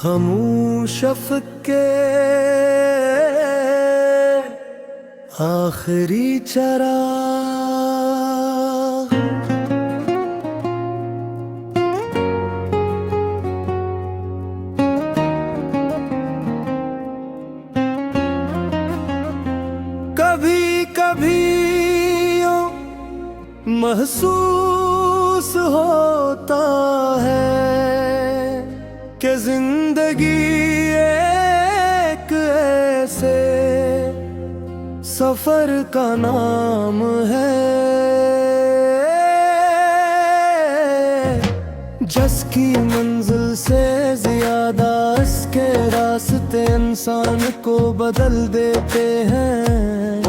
खामोश के आखिरी चराग। कभी कभी यूं महसूस होता है कि जिंदगी एक ऐसे सफर का नाम है जिसकी मंजिल से ज्यादा इसके रास्ते इंसान को बदल देते हैं।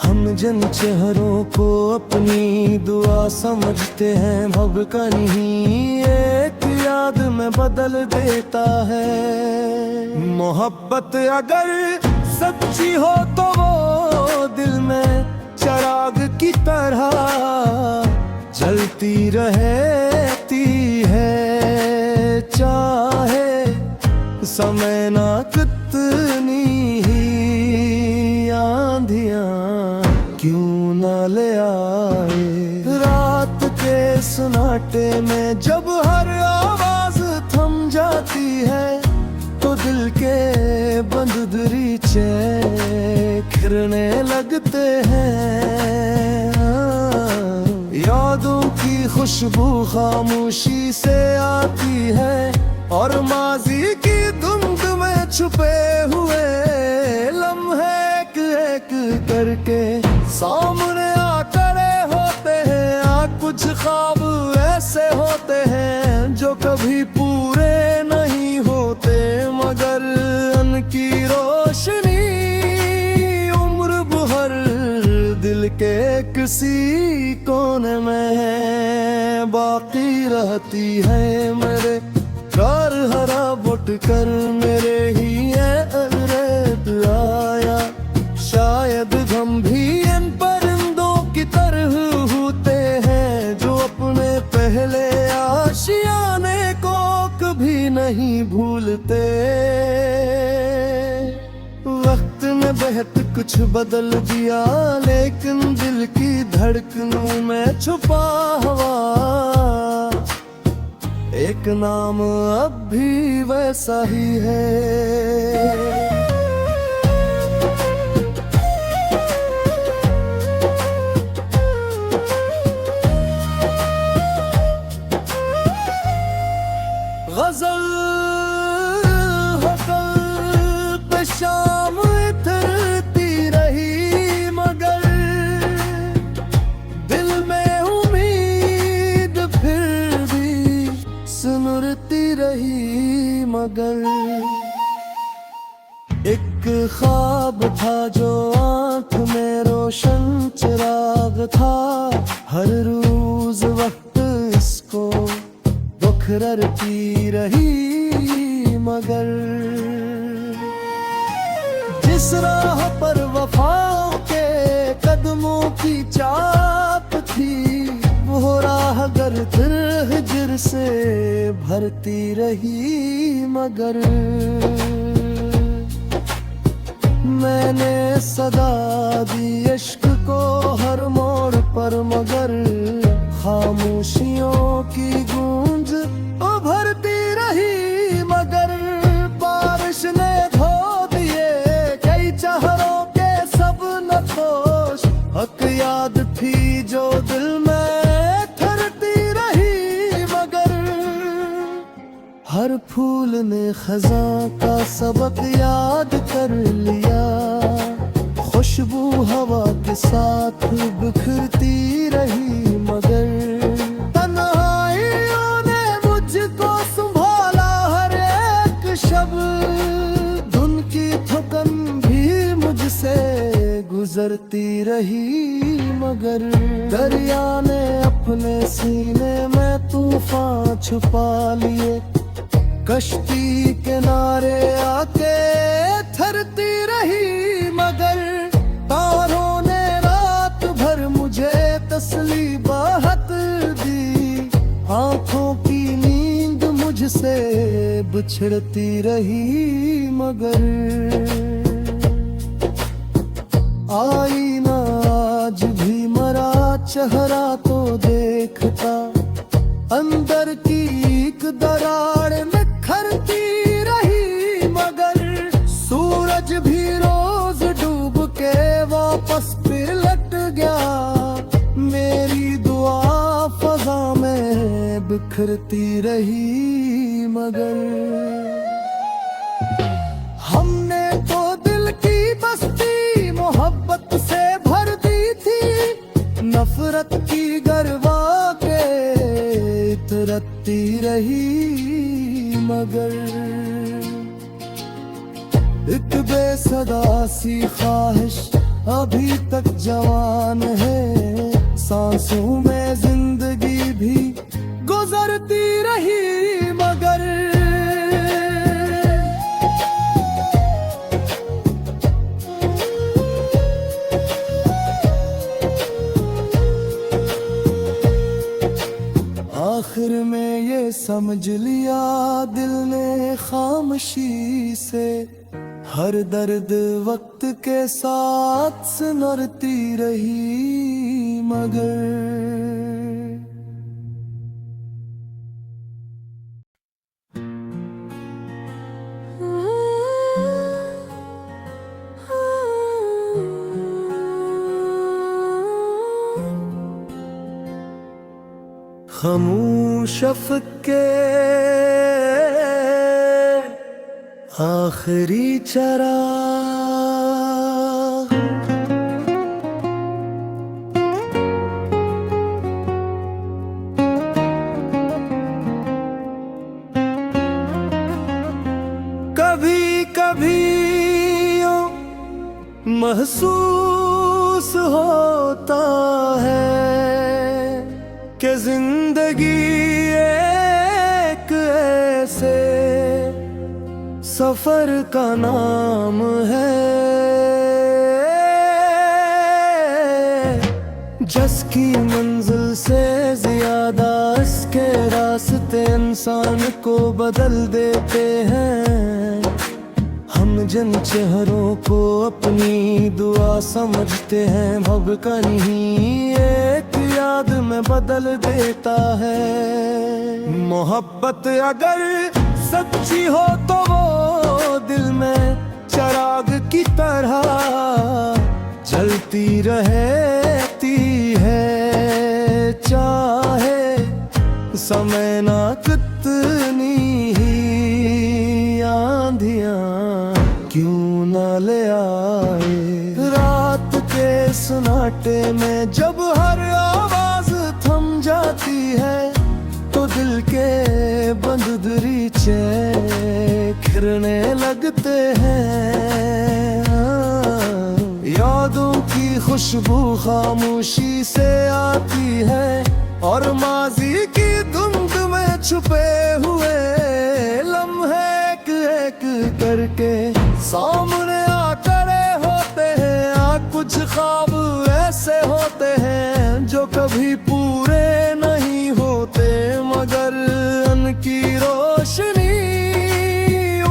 हम जिन चेहरों को अपनी दुआ समझते हैं, भव का नहीं एक याद में बदल देता है। मोहब्बत अगर सच्ची हो तो वो दिल में चिराग की तरह जलती रहती है, चाहे समय ना कितनी ही आंधियां क्यों ना ले आए। रात के सन्नाटे में जब हर आवाज थम जाती है तो दिल के बंद दरीचे खिलने लगते हैं। यादों की खुशबू खामोशी से आती है और माजी की धुंध में छुपे हुए लम्हे एक एक करके सामने आकरे होते हैं। कुछ ख्वाब ऐसे होते हैं जो कभी पूरे नहीं होते, मगर उनकी रोशनी उम्र भर दिल के किसी कोने में बाकी रहती है। मेरे प्यार हरा बुट कर मेरे ही रेत आया, शायद हम भी इन परिंदों की तरह होते हैं जो अपने पहले आशियाने को कभी नहीं भूलते। वक्त ने बहुत कुछ बदल दिया लेकिन दिल की धड़कनों में छुपा हुआ एक नाम अब भी वैसा ही है। गजल होकर शाम इतरती रही मगर दिल में उम्मीद फिर भी सुनती रही मगर एक ख्वाब था जो आँख में रोशन चिराग था। हर रोज वक्त इसको दुखरती रही मगर जिस राह पर वफाओं के कदमों की चाप थी वो राह गर फिर हिजर से भरती रही मगर मैंने सदा दी इश्क को हर मोड़ पर मगर खामोशियों की गूंज उभरती रही मगर बारिश ने धो दिए कई चेहरों के सब नखोश। हक याद थी जो दिल में ठहरती रही मगर हर फूल ने खज़ां का सबक याद कर लिया। खुशबू हवा के साथ बिखरती रही मगर तन्हाइयों ने मुझको संभाला। हर एक शब्द धुन की थकन भी मुझसे गुजरती रही मगर दरिया ने अपने सीने में तूफान छुपा लिए। कश्ती किनारे आके थरती रही मगर तारों ने रात भर मुझे तसली बाहत दी। आंखों की नींद मुझसे बिछड़ती रही मगर आई ना आज भी मरा चेहरा तो देखता अंदर की एक दरार निखरती रही मगर सूरज भी रोज डूब के वापस फिर लट गया मेरी दुआ फजा में बिखरती रही मगर हमने तो दिल की बस्ती मोहब्बत से भर दी थी नफरत की गरवा के इतरती रही मगर एक बेसदा सी ख्वाहिश अभी तक जवान है सांसों में जिंदगी भी गुजरती रही मगर आखिर में ये समझ लिया दिल ने खामोशी से हर दर्द वक्त के साथ सुनरती रही मगर खामोश अफ़क़ के आखिरी चराग कभी कभी यूं महसूस होता है कि जिंदगी एक ऐसे सफर का नाम है जिसकी मंजिल से ज्यादा इसके रास्ते इंसान को बदल देते हैं हम जिन चेहरों को अपनी दुआ समझते हैं भव का नहीं एक याद में बदल देता है मोहब्बत अगर सच्ची हो तो वो दिल में चिराग की तरह जलती रहती है चाहे समय ना कितनी ही आंधियां क्यों ना ले आए रात के सन्नाटे में जब हर आवाज थम जाती है तो दिल के बंद दरीचे खिरने लगते हैं यादों की खुशबू खामोशी से आती है और माजी की धुंध में छुपे हुए लम्हे एक एक करके सामने आ खड़े होते हैं कुछ ख्वाब ऐसे होते हैं जो कभी पूरे नहीं होते मगर उनकी रोशनी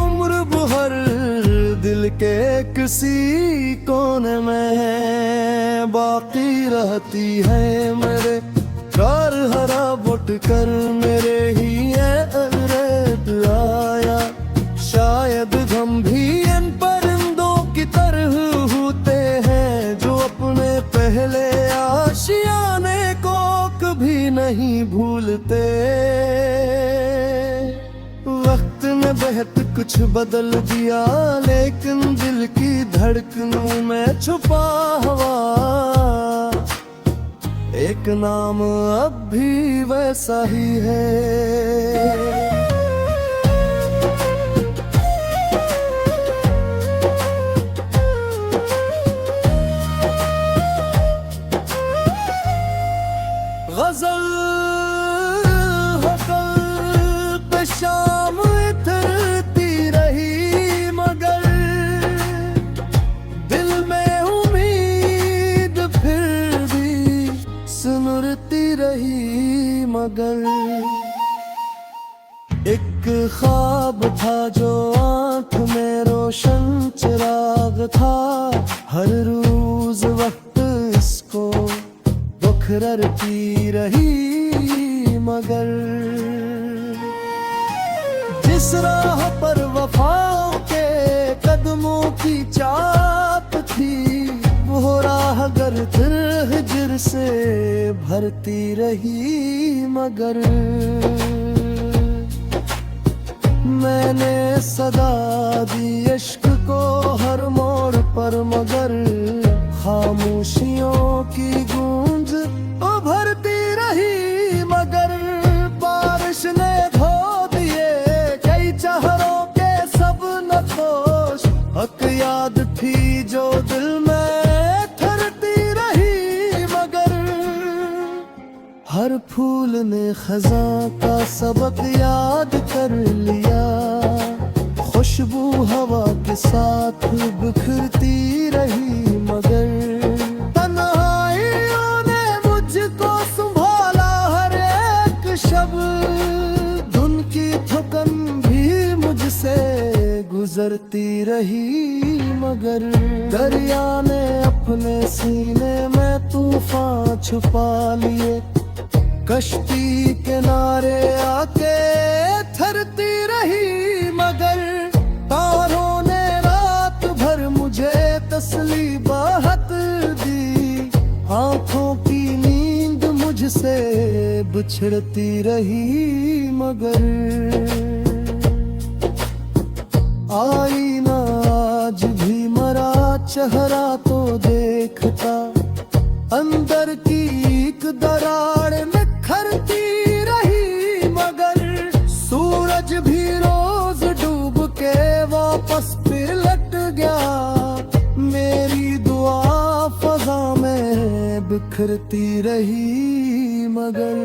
उम्र भर दिल के किसी कोने में बाकी रहती है मेरे कार हरा बुट कर मेरे ही रेत आया शायद हम भी इन परिंदों की तरह होते हैं जो अपने पहले आशियाने को कभी नहीं भूलते वक्त ने बहुत कुछ बदल दिया लेकिन दिल की धड़कनों में छुपा हुआ एक नाम अब भी वैसा ही है गजल हक़ शाम इतरती रही मगर दिल में उम्मीद फिर भी सुनरती रही मगर हर रोज वक्त इसको दुखरती रही, मगर जिस राह पर वफाओं के कदमों की चाप थी, वो राह गर दिल हिजर से भरती रही, मगर मैंने सदा दी इश्क को हर मोड़ पर, मगर खामोशियों की गूंज उभरती रही, मगर बारिश ने धो दिए कई चेहरों के सब नक्श, हक याद थी जो दिल में ठहरती रही, मगर हर फूल ने खज़ां का सबक याद कर लिया, खुशबू हवा के साथ बिखरती रही, मगर तन्हाइयों ने मुझको संभाला हर एक शब्द, धुन की थकन भी मुझसे गुजरती रही, मगर दरिया ने अपने सीने में तूफान छुपा लिए, कश्ती किनारे आके थरती रही, मगर तारों ने रात भर मुझे तसली बाहत दी, आंखों की नींद मुझसे बिछड़ती रही, मगर आईना आज भी मरा चेहरा तो देखता, अंदर की एक दरार निखरती रही, मगर सूरज भी रोज डूब के वापस लट गया, मेरी दुआ फजा में बिखरती रही, मगर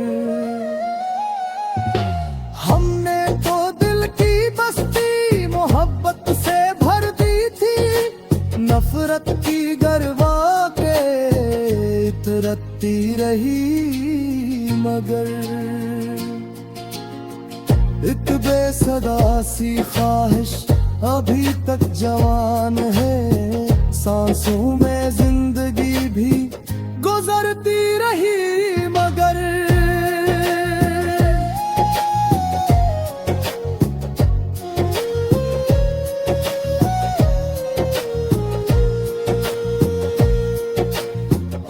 हमने तो दिल की बस्ती मोहब्बत से भर दी थी, नफरत की गरवा के इतरती रही, मगर एक बेसदा सी ख्वाहिश अभी तक जवान है, सांसों में जिंदगी भी गुजरती रही, मगर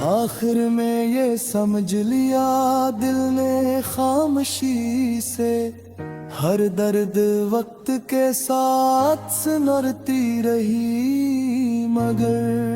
आखिर में ये समझ लिया दिल ने खामोशी से, हर दर्द वक्त के साथ सुनरती रही, मगर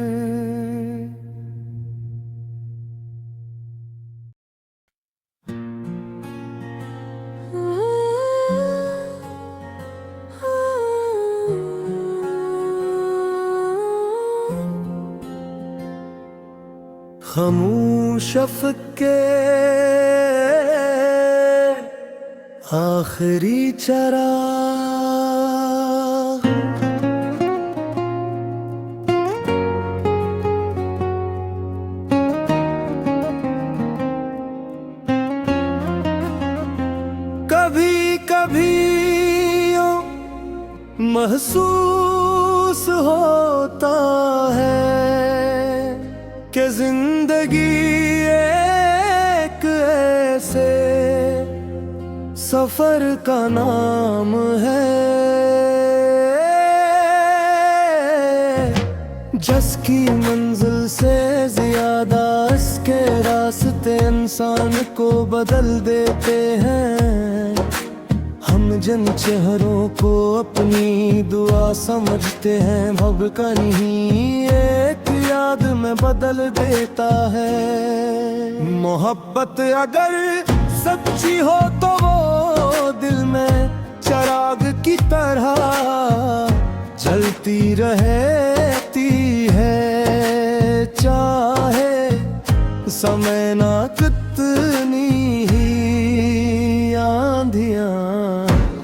खामोश अफ़क़ के आखिरी चराग़, कभी कभी यूं महसूस होता है कि जिंदगी एक ऐसे सफर का नाम है, जिसकी मंजिल से ज्यादा इसके रास्ते इंसान को बदल देते हैं। हम जिन चेहरों को अपनी दुआ समझते हैं, भव का नहीं एक याद में बदल देता है। मोहब्बत अगर सच्ची हो तो वो दिल में चिराग की तरह जलती रहती है, चाहे समय ना कितनी ही आंधियां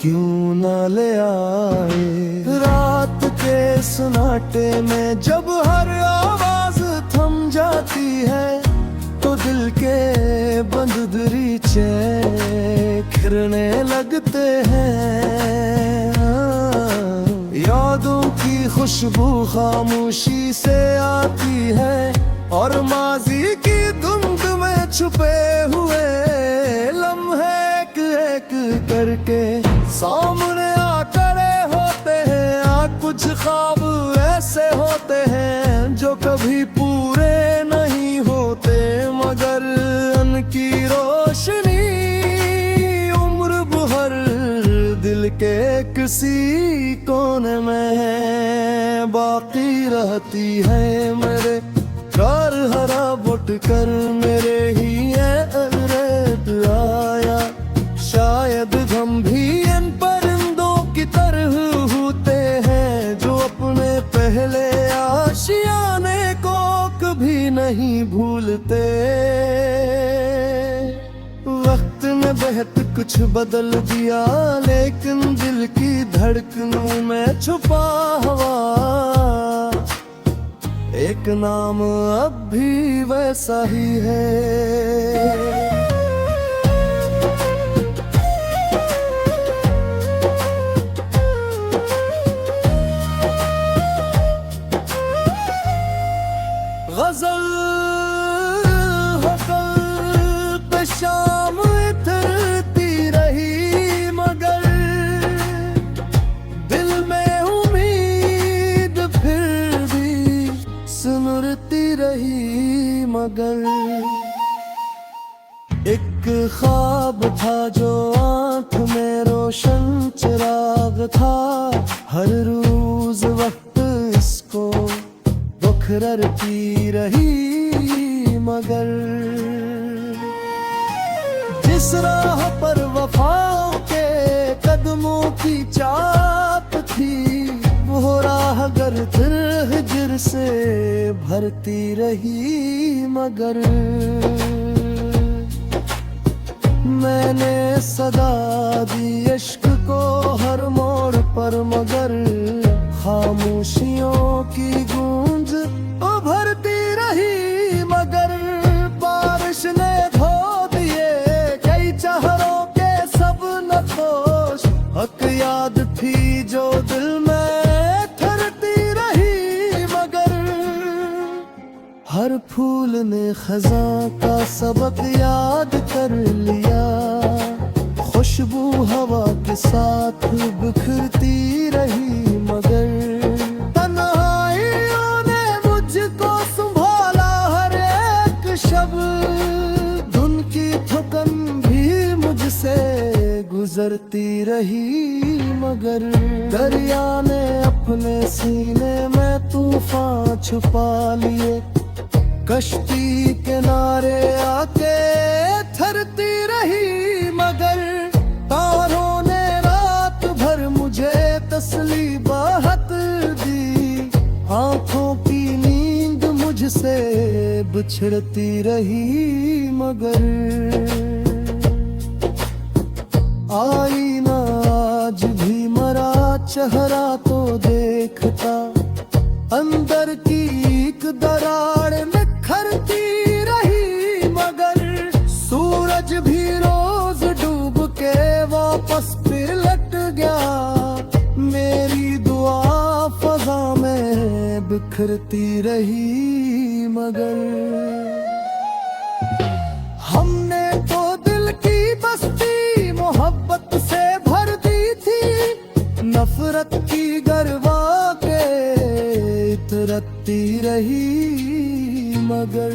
क्यों न ले आए। रात के सन्नाटे में जब हर आवाज थम जाती है, तो दिल के बंद दरीचे खिलने लगते हैं। यादों की खुशबू खामोशी से आती है और माजी की धुंध में छुपे हुए लम्हे एक एक करके सामने आकर होते हैं। कुछ ख्वाब ऐसे होते हैं जो कभी पूरे नहीं होते, मगर उनकी रोशनी उम्र भर दिल के किसी कोने में बाकी रहती है। मेरे कार हरा बुट कर मेरे ही रेत आया, शायद हम भी इन परिंदों की तरह होते हैं जो अपने पहले आशियाने को कभी नहीं भूलते। वक्त ने बहुत कुछ बदल दिया, लेकिन दिल की धड़कनों में छुपा हुआ एक नाम अब भी वैसा ही है। गजल होकर शाम इतरती रही, मगर दिल में उम्मीद फिर भी सुनती रही। मगर एक ख्वाब था जो आँख में रोशन चिराग था, हर रोज वक्त इसको बुखरती रही। मगर जिस राह पर वफाओं के कदमों की चाप थी, वो राह गर हिजर से भरती रही। मगर मैंने सदा दी इश्क को हर मोड़ पर, मगर खामोशियों की गूंज उभरती रही। मगर बारिश ने धो दिए कई चेहरों के सब नक्श, हक याद थी जो दिल में थरती रही। मगर हर फूल ने खज़ां का सबक याद कर लिया, खुशबू हवा के साथ बिखरती रही। मगर तन्हाइयों ने मुझको संभाला हर एक शब्द, धुन की थकन भी मुझसे गुजरती रही। मगर दरिया ने अपने सीने में तूफान छुपा लिए, कश्ती किनारे आके थरती रही। मगर तारों ने रात भर मुझे तसली बाहत दी, आंखों की नींद मुझसे बिछड़ती रही। मगर आईना आज भी मरा चेहरा तो देखता, अंदर की एक दरार निखरती रही। मगर सूरज भी रोज डूब के वापस फिर लट गया, मेरी दुआ फजा में बिखरती रही। मगर हमने तो दिल की बस्ती मोहब्बत से भर दी थी, नफरत की गरवा के इतरती रही। मगर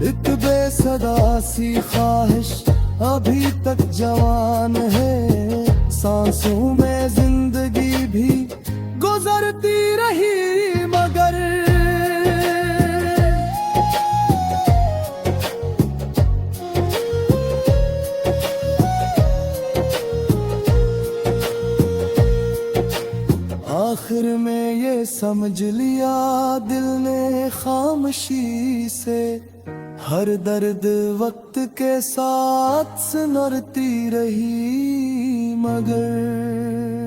एक बेसदा सी ख्वाहिश अभी तक जवान है, सांसों में जिंदगी भी गुजरती रही। मगर आखिर में ये समझ लिया दिल ने खामोशी से, हर दर्द वक्त के साथ सुनरती रही। मगर